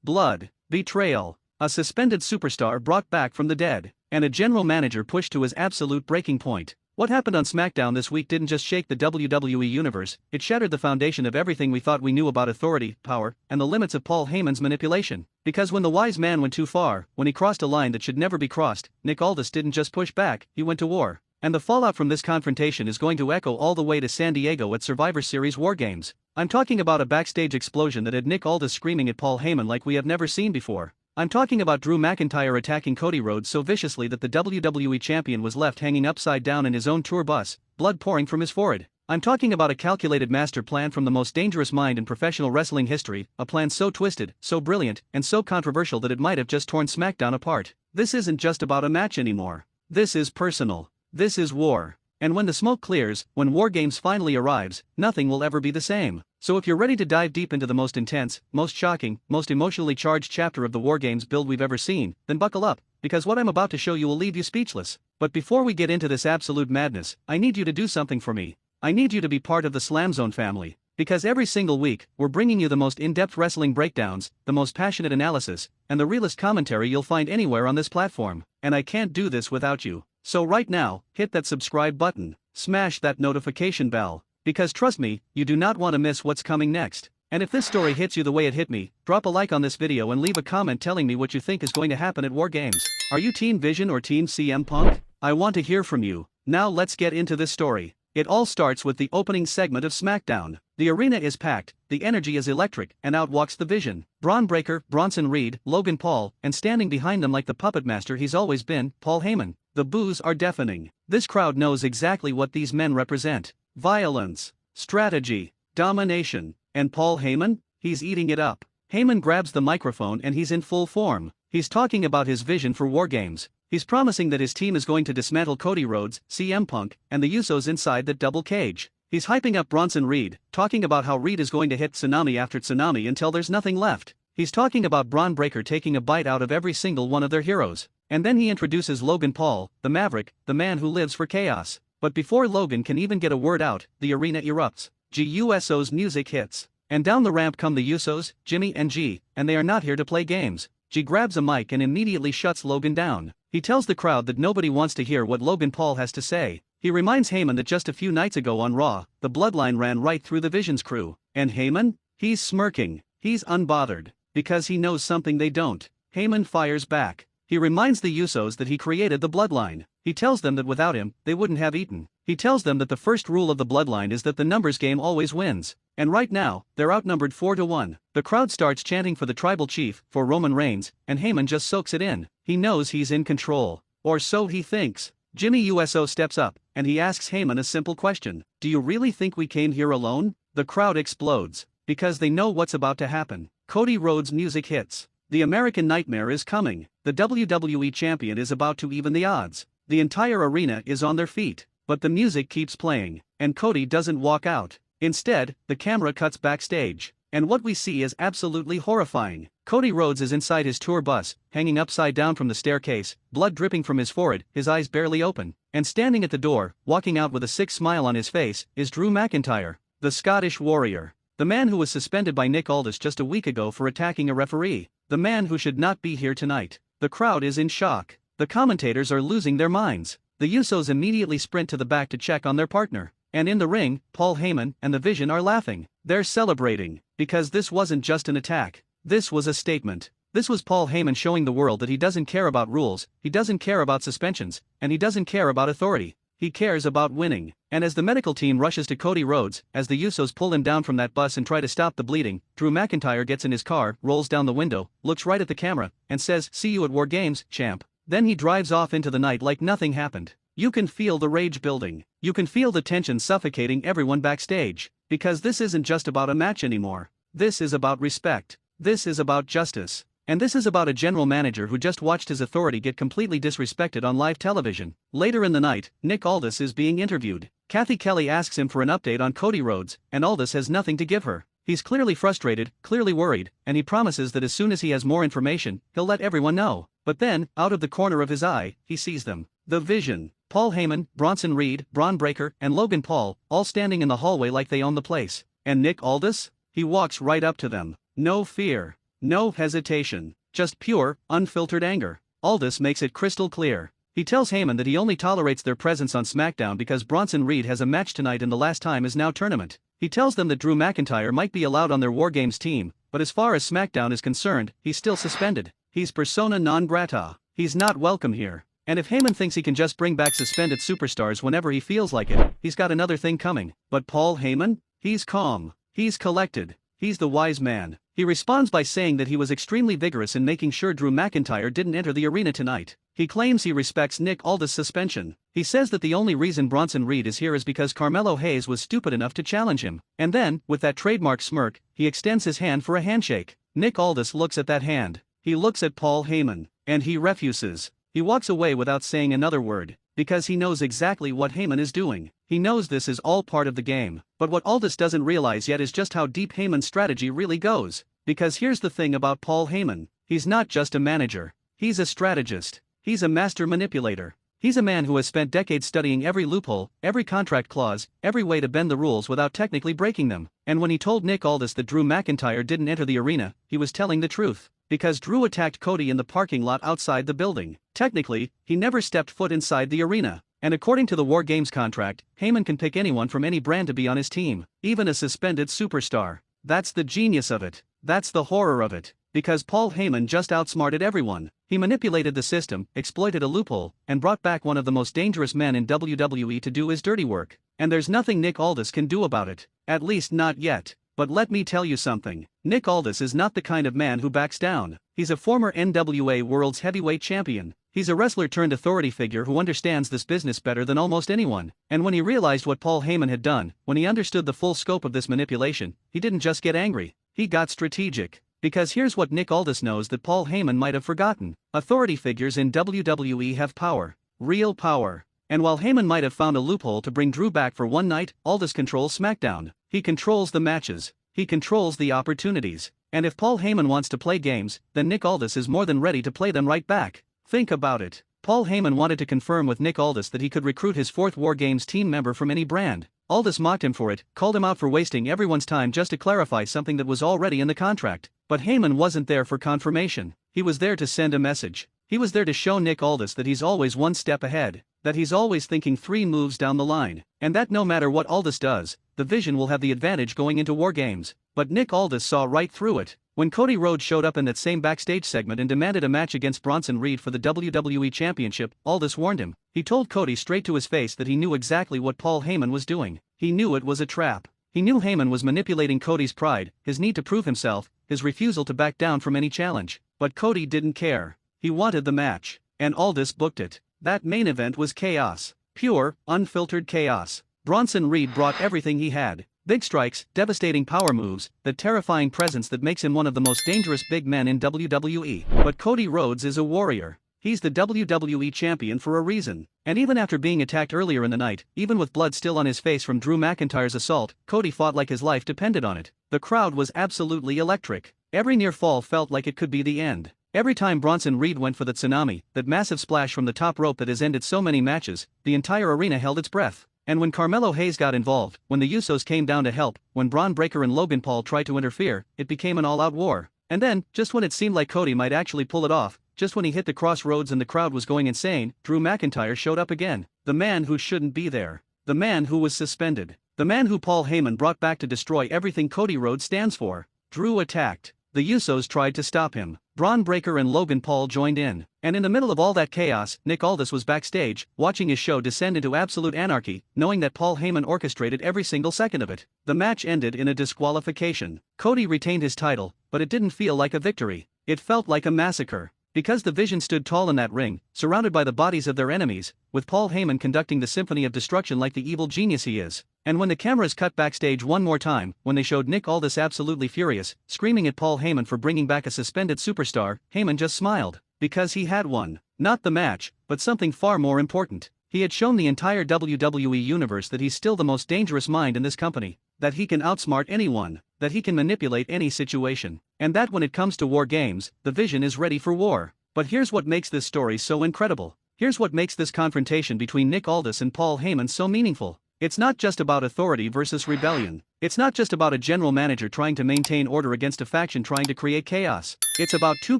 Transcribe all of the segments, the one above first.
blood, betrayal, a suspended superstar brought back from the dead, and a general manager pushed to his absolute breaking point. What happened on SmackDown this week didn't just shake the WWE universe, it shattered the foundation of everything we thought we knew about authority, power, and the limits of Paul Heyman's manipulation. Because when the wise man went too far, when he crossed a line that should never be crossed, Nick Aldis didn't just push back, he went to war. And the fallout from this confrontation is going to echo all the way to San Diego at Survivor Series WarGames. I'm talking about a backstage explosion that had Nick Aldis screaming at Paul Heyman like we have never seen before. I'm talking about Drew McIntyre attacking Cody Rhodes so viciously that the WWE champion was left hanging upside down in his own tour bus, blood pouring from his forehead. I'm talking about a calculated master plan from the most dangerous mind in professional wrestling history, a plan so twisted, so brilliant, and so controversial that it might have just torn SmackDown apart. This isn't just about a match anymore. This is personal. This is war. And when the smoke clears, when WarGames finally arrives, nothing will ever be the same. So if you're ready to dive deep into the most intense, most shocking, most emotionally charged chapter of the WarGames build we've ever seen, then buckle up, because what I'm about to show you will leave you speechless. But before we get into this absolute madness, I need you to do something for me. I need you to be part of the SLAMZONE family. Because every single week, we're bringing you the most in-depth wrestling breakdowns, the most passionate analysis, and the realest commentary you'll find anywhere on this platform. And I can't do this without you. So right now, hit that subscribe button, smash that notification bell, because trust me, you do not want to miss what's coming next. And if this story hits you the way it hit me, drop a like on this video and leave a comment telling me what you think is going to happen at WarGames. Are you Team Vision or Team CM Punk? I want to hear from you. Now let's get into this story. It all starts with the opening segment of SmackDown. The arena is packed, the energy is electric, and out walks the Vision. Braun Breaker, Bronson Reed, Logan Paul, and standing behind them like the puppet master he's always been, Paul Heyman. The boos are deafening. This crowd knows exactly what these men represent. Violence, strategy, domination. And Paul Heyman? He's eating it up. Heyman grabs the microphone and he's in full form. He's talking about his vision for WarGames. He's promising that his team is going to dismantle Cody Rhodes, CM Punk, and the Usos inside that double cage. He's hyping up Bronson Reed, talking about how Reed is going to hit tsunami after tsunami until there's nothing left. He's talking about Braun Breaker taking a bite out of every single one of their heroes. And then he introduces Logan Paul, the Maverick, the man who lives for chaos. But before Logan can even get a word out, the arena erupts. G.U.S.O's music hits. And down the ramp come the Usos, Jimmy and G, and they are not here to play games. G grabs a mic and immediately shuts Logan down. He tells the crowd that nobody wants to hear what Logan Paul has to say. He reminds Heyman that just a few nights ago on Raw, the bloodline ran right through the Vision's crew. And Heyman? He's smirking. He's unbothered. Because he knows something they don't. Heyman fires back. He reminds the Usos that he created the bloodline. He tells them that without him, they wouldn't have eaten. He tells them that the first rule of the bloodline is that the numbers game always wins. And right now, they're outnumbered 4-1. The crowd starts chanting for the tribal chief, for Roman Reigns, and Heyman just soaks it in. He knows he's in control. Or so he thinks. Jimmy USO steps up, and he asks Heyman a simple question. Do you really think we came here alone? The crowd explodes. Because they know what's about to happen. Cody Rhodes' music hits. The American Nightmare is coming. The WWE champion is about to even the odds. The entire arena is on their feet. But the music keeps playing, and Cody doesn't walk out. Instead, the camera cuts backstage. And what we see is absolutely horrifying. Cody Rhodes is inside his tour bus, hanging upside down from the staircase, blood dripping from his forehead, his eyes barely open. And standing at the door, walking out with a sick smile on his face, is Drew McIntyre, the Scottish warrior. The man who was suspended by Nick Aldis just a week ago for attacking a referee. The man who should not be here tonight. The crowd is in shock. The commentators are losing their minds. The Usos immediately sprint to the back to check on their partner. And in the ring, Paul Heyman and the Vision are laughing. They're celebrating. Because this wasn't just an attack. This was a statement. This was Paul Heyman showing the world that he doesn't care about rules, he doesn't care about suspensions, and he doesn't care about authority. He cares about winning. And as the medical team rushes to Cody Rhodes, as the Usos pull him down from that bus and try to stop the bleeding, Drew McIntyre gets in his car, rolls down the window, looks right at the camera, and says, "See you at WarGames, champ." Then he drives off into the night like nothing happened. You can feel the rage building. You can feel the tension suffocating everyone backstage. Because this isn't just about a match anymore. This is about respect. This is about justice. And this is about a general manager who just watched his authority get completely disrespected on live television. Later in the night, Nick Aldis is being interviewed. Kathy Kelly asks him for an update on Cody Rhodes, and Aldis has nothing to give her. He's clearly frustrated, clearly worried, and he promises that as soon as he has more information, he'll let everyone know. But then, out of the corner of his eye, he sees them. The Vision. Paul Heyman, Bronson Reed, Braun Breaker, and Logan Paul, all standing in the hallway like they own the place. And Nick Aldis? He walks right up to them. No fear. No hesitation. Just pure, unfiltered anger. Aldis makes it crystal clear. He tells Heyman that he only tolerates their presence on SmackDown because Bronson Reed has a match tonight and the last time is now tournament. He tells them that Drew McIntyre might be allowed on their WarGames team, but as far as SmackDown is concerned, he's still suspended. He's persona non grata. He's not welcome here. And if Heyman thinks he can just bring back suspended superstars whenever he feels like it, he's got another thing coming. But Paul Heyman? He's calm. He's collected. He's the wise man. He responds by saying that he was extremely vigorous in making sure Drew McIntyre didn't enter the arena tonight. He claims he respects Nick Aldis' suspension. He says that the only reason Bronson Reed is here is because Carmelo Hayes was stupid enough to challenge him. And then, with that trademark smirk, he extends his hand for a handshake. Nick Aldis looks at that hand. He looks at Paul Heyman, and he refuses. He walks away without saying another word, because he knows exactly what Heyman is doing. He knows this is all part of the game. But what Aldis doesn't realize yet is just how deep Heyman's strategy really goes. Because here's the thing about Paul Heyman. He's not just a manager. He's a strategist. He's a master manipulator. He's a man who has spent decades studying every loophole, every contract clause, every way to bend the rules without technically breaking them. And when he told Nick Aldis that Drew McIntyre didn't enter the arena, he was telling the truth. Because Drew attacked Cody in the parking lot outside the building. Technically, he never stepped foot inside the arena. And according to the WarGames contract, Heyman can pick anyone from any brand to be on his team, even a suspended superstar. That's the genius of it. That's the horror of it. Because Paul Heyman just outsmarted everyone. He manipulated the system, exploited a loophole, and brought back one of the most dangerous men in WWE to do his dirty work. And there's nothing Nick Aldis can do about it. At least not yet. But let me tell you something. Nick Aldis is not the kind of man who backs down. He's a former NWA World's Heavyweight Champion. He's a wrestler turned authority figure who understands this business better than almost anyone. And when he realized what Paul Heyman had done, when he understood the full scope of this manipulation, he didn't just get angry. He got strategic. Because here's what Nick Aldis knows that Paul Heyman might have forgotten. Authority figures in WWE have power. Real power. And while Heyman might have found a loophole to bring Drew back for one night, Aldis controls SmackDown. He controls the matches. He controls the opportunities. And if Paul Heyman wants to play games, then Nick Aldis is more than ready to play them right back. Think about it. Paul Heyman wanted to confirm with Nick Aldis that he could recruit his fourth WarGames team member from any brand. Aldis mocked him for it, called him out for wasting everyone's time just to clarify something that was already in the contract. But Heyman wasn't there for confirmation. He was there to send a message. He was there to show Nick Aldis that he's always one step ahead, that he's always thinking 3 moves down the line, and that no matter what Aldis does, the Vision will have the advantage going into WarGames. But Nick Aldis saw right through it. When Cody Rhodes showed up in that same backstage segment and demanded a match against Bronson Reed for the WWE Championship, Aldis warned him. He told Cody straight to his face that he knew exactly what Paul Heyman was doing. He knew it was a trap. He knew Heyman was manipulating Cody's pride, his need to prove himself, his refusal to back down from any challenge. But Cody didn't care. He wanted the match. And Aldis booked it. That main event was chaos. Pure, unfiltered chaos. Bronson Reed brought everything he had. Big strikes, devastating power moves, the terrifying presence that makes him one of the most dangerous big men in WWE. But Cody Rhodes is a warrior. He's the WWE champion for a reason. And even after being attacked earlier in the night, even with blood still on his face from Drew McIntyre's assault, Cody fought like his life depended on it. The crowd was absolutely electric. Every near fall felt like it could be the end. Every time Bronson Reed went for the tsunami, that massive splash from the top rope that has ended so many matches, the entire arena held its breath. And when Carmelo Hayes got involved, when the Usos came down to help, when Braun Breaker and Logan Paul tried to interfere, it became an all-out war. And then, just when it seemed like Cody might actually pull it off, just when he hit the crossroads and the crowd was going insane, Drew McIntyre showed up again. The man who shouldn't be there. The man who was suspended. The man who Paul Heyman brought back to destroy everything Cody Rhodes stands for. Drew attacked. The Usos tried to stop him. Braun Breaker and Logan Paul joined in. And in the middle of all that chaos, Nick Aldis was backstage, watching his show descend into absolute anarchy, knowing that Paul Heyman orchestrated every single second of it. The match ended in a disqualification. Cody retained his title, but it didn't feel like a victory. It felt like a massacre. Because the Vision stood tall in that ring, surrounded by the bodies of their enemies, with Paul Heyman conducting the symphony of destruction like the evil genius he is. And when the cameras cut backstage one more time, when they showed Nick Aldis absolutely furious, screaming at Paul Heyman for bringing back a suspended superstar, Heyman just smiled. Because he had won. Not the match, but something far more important. He had shown the entire WWE universe that he's still the most dangerous mind in this company. That he can outsmart anyone. That he can manipulate any situation. And that when it comes to WarGames, the Vision is ready for war. But here's what makes this story so incredible. Here's what makes this confrontation between Nick Aldis and Paul Heyman so meaningful. It's not just about authority versus rebellion. It's not just about a general manager trying to maintain order against a faction trying to create chaos. It's about two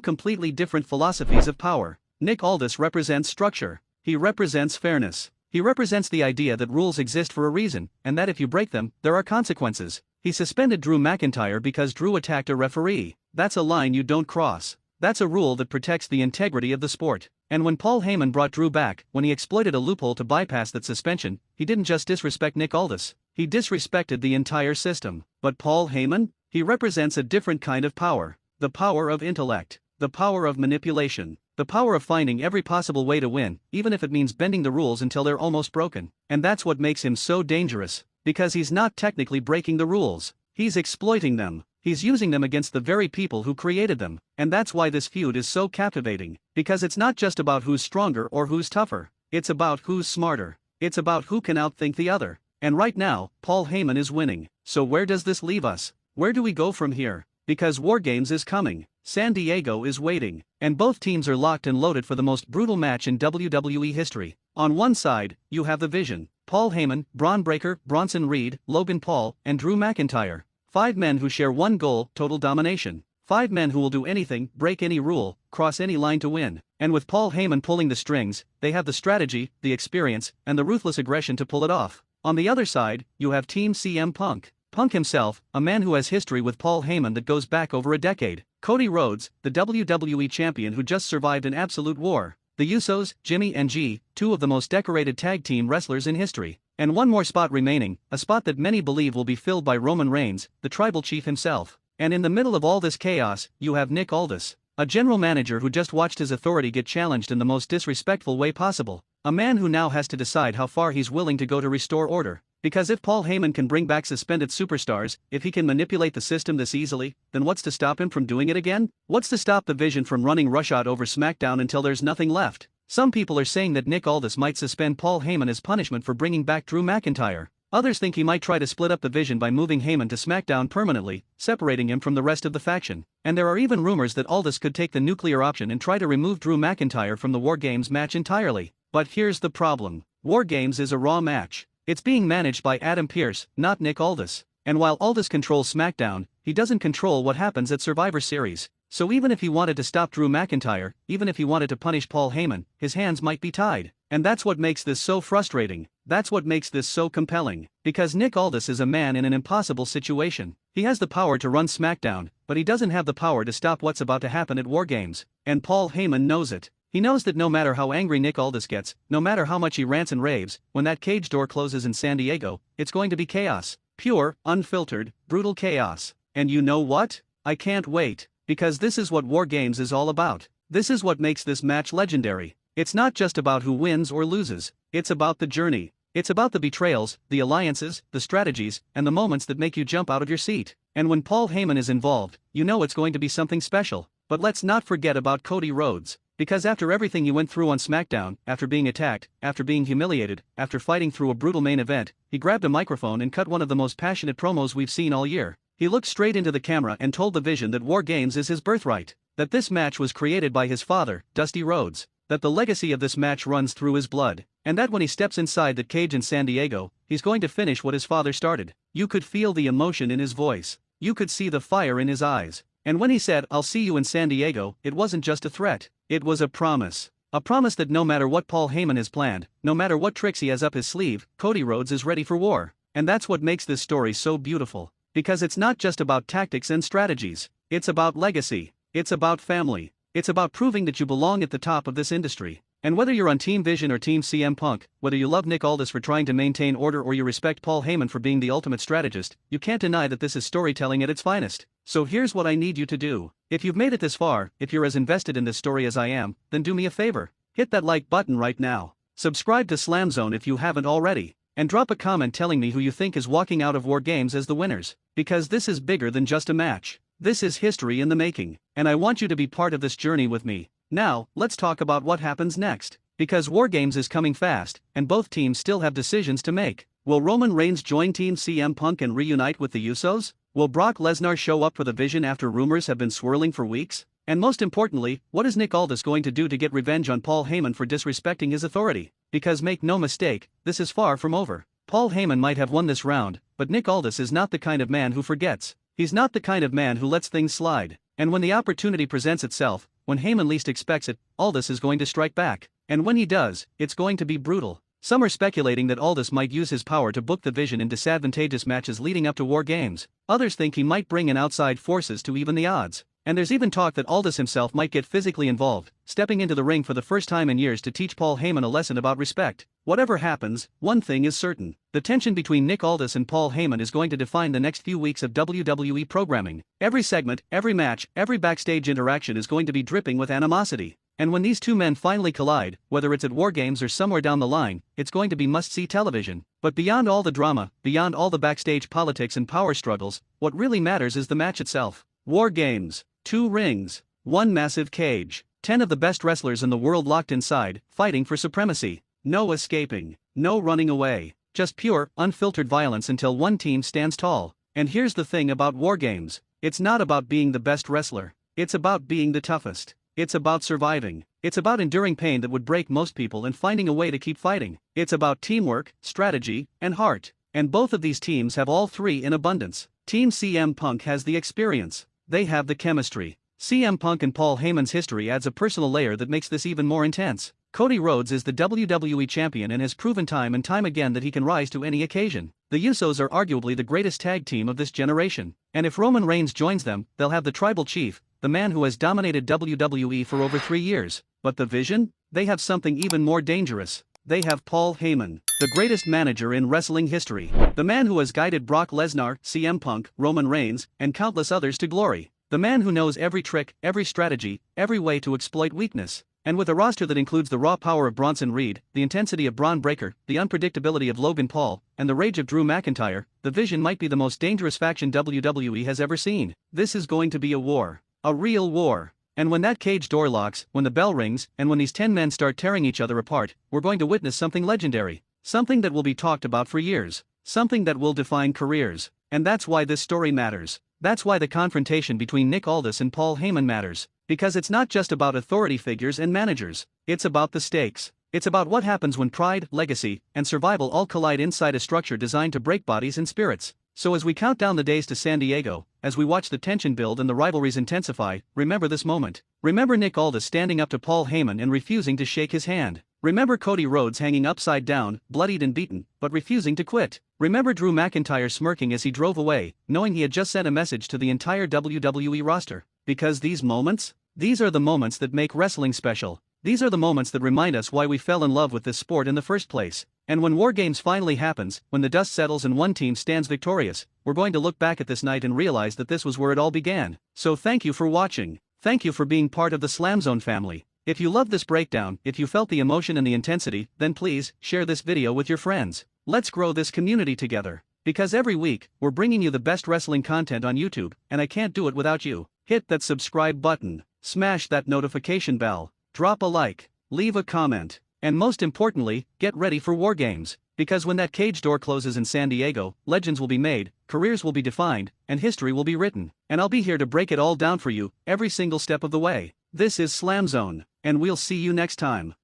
completely different philosophies of power. Nick Aldis represents structure. He represents fairness. He represents the idea that rules exist for a reason, and that if you break them, there are consequences. He suspended Drew McIntyre because Drew attacked a referee. That's a line you don't cross. That's a rule that protects the integrity of the sport. And when Paul Heyman brought Drew back, when he exploited a loophole to bypass that suspension, he didn't just disrespect Nick Aldis. He disrespected the entire system. But Paul Heyman? He represents a different kind of power. The power of intellect. The power of manipulation. The power of finding every possible way to win, even if it means bending the rules until they're almost broken. And that's what makes him so dangerous. Because he's not technically breaking the rules. He's exploiting them. He's using them against the very people who created them. And that's why this feud is so captivating. Because it's not just about who's stronger or who's tougher. It's about who's smarter. It's about who can outthink the other. And right now, Paul Heyman is winning. So where does this leave us? Where do we go from here? Because WarGames is coming. San Diego is waiting. And both teams are locked and loaded for the most brutal match in WWE history. On one side, you have the Vision. Paul Heyman, Braun Breaker, Bronson Reed, Logan Paul, and Drew McIntyre. 5 men who share one goal, total domination. 5 men who will do anything, break any rule, cross any line to win. And with Paul Heyman pulling the strings, they have the strategy, the experience, and the ruthless aggression to pull it off. On the other side, you have Team CM Punk. Punk himself, a man who has history with Paul Heyman that goes back over a decade. Cody Rhodes, the WWE champion who just survived an absolute war. The Usos, Jimmy and G, 2 of the most decorated tag team wrestlers in history. And one more spot remaining, a spot that many believe will be filled by Roman Reigns, the tribal chief himself. And in the middle of all this chaos, you have Nick Aldis, a general manager who just watched his authority get challenged in the most disrespectful way possible. A man who now has to decide how far he's willing to go to restore order. Because if Paul Heyman can bring back suspended superstars, if he can manipulate the system this easily, then what's to stop him from doing it again? What's to stop the Vision from running rushhour over SmackDown until there's nothing left? Some people are saying that Nick Aldis might suspend Paul Heyman as punishment for bringing back Drew McIntyre. Others think he might try to split up the Vision by moving Heyman to SmackDown permanently, separating him from the rest of the faction. And there are even rumors that Aldis could take the nuclear option and try to remove Drew McIntyre from the WarGames match entirely. But here's the problem. WarGames is a Raw match. It's being managed by Adam Pearce, not Nick Aldis. And while Aldis controls SmackDown, he doesn't control what happens at Survivor Series. So even if he wanted to stop Drew McIntyre, even if he wanted to punish Paul Heyman, his hands might be tied. And that's what makes this so frustrating. That's what makes this so compelling. Because Nick Aldis is a man in an impossible situation. He has the power to run SmackDown, but he doesn't have the power to stop what's about to happen at WarGames. And Paul Heyman knows it. He knows that no matter how angry Nick Aldis gets, no matter how much he rants and raves, when that cage door closes in San Diego, it's going to be chaos. Pure, unfiltered, brutal chaos. And you know what? I can't wait. Because this is what WarGames is all about. This is what makes this match legendary. It's not just about who wins or loses. It's about the journey. It's about the betrayals, the alliances, the strategies, and the moments that make you jump out of your seat. And when Paul Heyman is involved, you know it's going to be something special. But let's not forget about Cody Rhodes. Because after everything he went through on SmackDown, after being attacked, after being humiliated, after fighting through a brutal main event, he grabbed a microphone and cut one of the most passionate promos we've seen all year. He looked straight into the camera and told the Vision that WarGames is his birthright. That this match was created by his father, Dusty Rhodes. That the legacy of this match runs through his blood. And that when he steps inside that cage in San Diego, he's going to finish what his father started. You could feel the emotion in his voice. You could see the fire in his eyes. And when he said, "I'll see you in San Diego," it wasn't just a threat. It was a promise. A promise that no matter what Paul Heyman has planned, no matter what tricks he has up his sleeve, Cody Rhodes is ready for war. And that's what makes this story so beautiful. Because it's not just about tactics and strategies. It's about legacy. It's about family. It's about proving that you belong at the top of this industry. And whether you're on Team Vision or Team CM Punk, whether you love Nick Aldis for trying to maintain order or you respect Paul Heyman for being the ultimate strategist, you can't deny that this is storytelling at its finest. So here's what I need you to do. If you've made it this far, if you're as invested in this story as I am, then do me a favor. Hit that like button right now. Subscribe to SlamZone if you haven't already. And drop a comment telling me who you think is walking out of WarGames as the winners. Because this is bigger than just a match. This is history in the making. And I want you to be part of this journey with me. Now, let's talk about what happens next. Because WarGames is coming fast, and both teams still have decisions to make. Will Roman Reigns join Team CM Punk and reunite with the Usos? Will Brock Lesnar show up for the Vision after rumors have been swirling for weeks? And most importantly, what is Nick Aldis going to do to get revenge on Paul Heyman for disrespecting his authority? Because make no mistake, this is far from over. Paul Heyman might have won this round, but Nick Aldis is not the kind of man who forgets. He's not the kind of man who lets things slide. And when the opportunity presents itself, when Heyman least expects it, Aldis is going to strike back. And when he does, it's going to be brutal. Some are speculating that Aldis might use his power to book the Vision in disadvantageous matches leading up to War Games. Others think he might bring in outside forces to even the odds. And there's even talk that Aldis himself might get physically involved, stepping into the ring for the first time in years to teach Paul Heyman a lesson about respect. Whatever happens, one thing is certain. The tension between Nick Aldis and Paul Heyman is going to define the next few weeks of WWE programming. Every segment, every match, every backstage interaction is going to be dripping with animosity. And when these two men finally collide, whether it's at War Games or somewhere down the line, it's going to be must-see television. But beyond all the drama, beyond all the backstage politics and power struggles, what really matters is the match itself. War Games. 2 rings. 1 massive cage. 10 of the best wrestlers in the world locked inside, fighting for supremacy. No escaping. No running away. Just pure, unfiltered violence until one team stands tall. And here's the thing about War Games. It's not about being the best wrestler. It's about being the toughest. It's about surviving. It's about enduring pain that would break most people and finding a way to keep fighting. It's about teamwork, strategy, and heart. And both of these teams have all three in abundance. Team CM Punk has the experience. They have the chemistry. CM Punk and Paul Heyman's history adds a personal layer that makes this even more intense. Cody Rhodes is the WWE champion and has proven time and time again that he can rise to any occasion. The Usos are arguably the greatest tag team of this generation. And if Roman Reigns joins them, they'll have the tribal chief, the man who has dominated WWE for over 3 years. But the Vision? They have something even more dangerous. They have Paul Heyman, the greatest manager in wrestling history. The man who has guided Brock Lesnar, CM Punk, Roman Reigns, and countless others to glory. The man who knows every trick, every strategy, every way to exploit weakness. And with a roster that includes the raw power of Bronson Reed, the intensity of Braun Breaker, the unpredictability of Logan Paul, and the rage of Drew McIntyre, the Vision might be the most dangerous faction WWE has ever seen. This is going to be a war. A real war. And when that cage door locks, when the bell rings, and when these 10 men start tearing each other apart, we're going to witness something legendary. Something that will be talked about for years. Something that will define careers. And that's why this story matters. That's why the confrontation between Nick Aldis and Paul Heyman matters. Because it's not just about authority figures and managers. It's about the stakes. It's about what happens when pride, legacy, and survival all collide inside a structure designed to break bodies and spirits. So as we count down the days to San Diego, as we watch the tension build and the rivalries intensify, remember this moment. Remember Nick Aldis standing up to Paul Heyman and refusing to shake his hand. Remember Cody Rhodes hanging upside down, bloodied and beaten, but refusing to quit. Remember Drew McIntyre smirking as he drove away, knowing he had just sent a message to the entire WWE roster. Because these moments? These are the moments that make wrestling special. These are the moments that remind us why we fell in love with this sport in the first place. And when War Games finally happens, when the dust settles and one team stands victorious, we're going to look back at this night and realize that this was where it all began. So thank you for watching. Thank you for being part of the SLAMZONE family. If you loved this breakdown, if you felt the emotion and the intensity, then please, share this video with your friends. Let's grow this community together. Because every week, we're bringing you the best wrestling content on YouTube, and I can't do it without you. Hit that subscribe button. Smash that notification bell. Drop a like. Leave a comment. And most importantly, get ready for War Games. Because when that cage door closes in San Diego, legends will be made, careers will be defined, and history will be written. And I'll be here to break it all down for you, every single step of the way. This is SLAMZONE, and we'll see you next time.